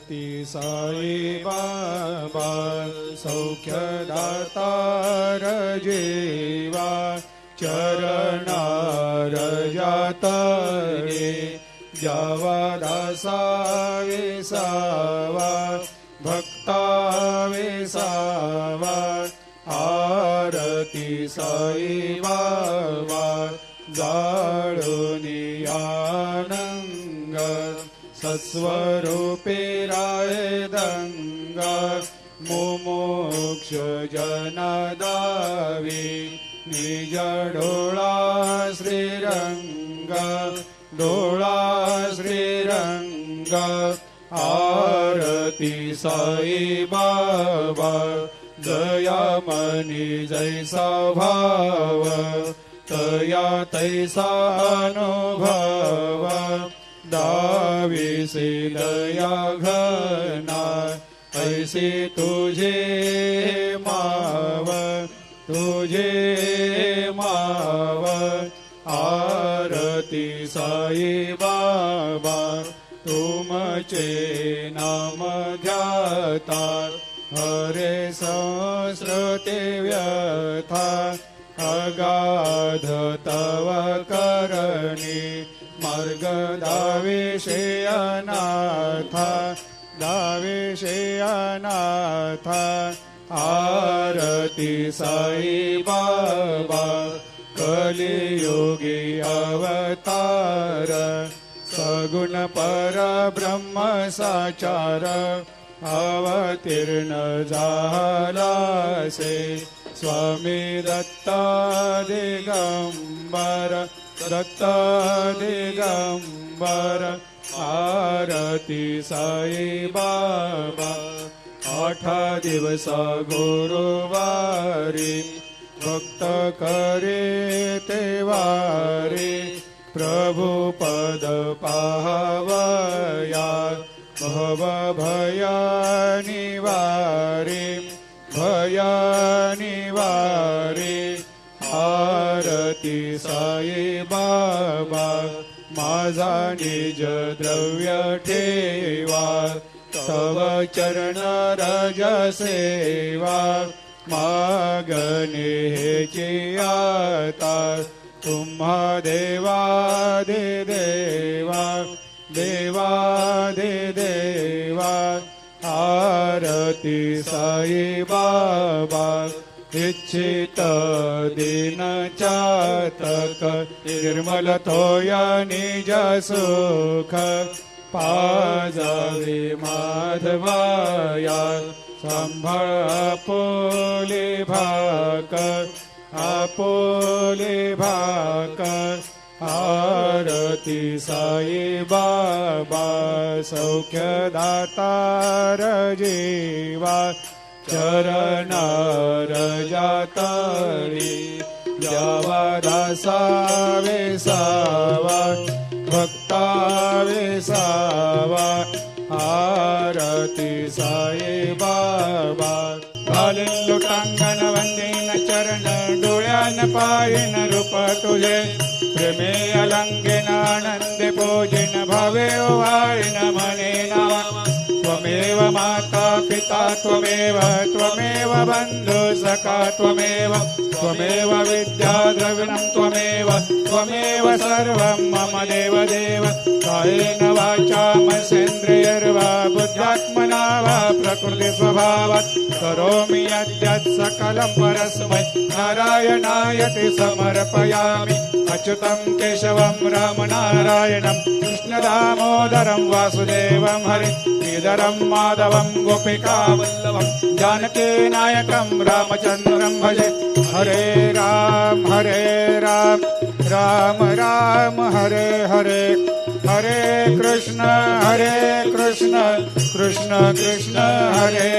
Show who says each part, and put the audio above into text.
Speaker 1: ती साई बाबा सौख्यदातार जीवा चरणार जातरे जावा दासा विसावा भक्ता विसावा आरती साई बाबा जाळूनी आनंग सस्वरूपे राय दंग मुमुक्ष जनदावी निज डोळा श्रीरंग डोळा श्रीरंग आरती साई बाबा दयामनी जैसा भाव तया तैसा अनुभव दाविसे दया घना ऐसे तुझे माव तुझे माव आरती साई बाबा तुमचे नाम ध्याता हरे संस्कृते व्यथा अगाध तव करणी मार्ग दाविषे अनाथा दाविषे अनाथा आरती साई बाबा कलियुगी अवतार सगुण परब्रह्म साचार अवतीर्ण झालासे स्वामी दत्ता दिगंबर दत्ता दिगंबर आरती साई बाबा 8 दिवस गुरुवारी भक्त करे तेवारी प्रभु पद पाहवया भव भया निवारी भया निवारी आरती साई बाबा माझा निज द्रव्य ठेवा तव चरण रज सेवा मागणे हेची आता तुम्हा देवादि देवा देवादि देवा आरती साई बाबा इच्छित दिन चातक निर्मल तोया निज सुख पाजावे माधवाया सांभाळ आपोले भाकर आरती साई बाबा सौख्यदातार जीवा चरणार जातरी जावा दासा विसावा भक्ता विसावा आरती साई बाबा घालीन लोटांगण वंदीन चरण डोळ्यान पायन रूप तुझे प्रेमे अलंगेन आनंदे पूजिन भावे वाळीन मने नावा त्वमेव माता पिता त्वमेव त्वमेव बंधु सखा त्वमेव त्वमेव विद्या द्रविणं त्वमेव त्वमेव सर्वं मम देव देव कायेन वाचा मनसेन्द्रियर्वा बुद्ध्यात्मना वा प्रकृति स्वभावात् करोमि यद्यत् सकलं परस्मै नारायणायति समर्पयामि अच्युतं केशवं रामनारायणं कृष्णदामोदरं वासुदेवं हरि श्रीधरं माधवं गोपिकावल्लभं जानकीनायकं रामचन्द्रं भजे हरे राम राम राम हरे हरे हरे कृष्ण कृष्ण कृष्ण हरे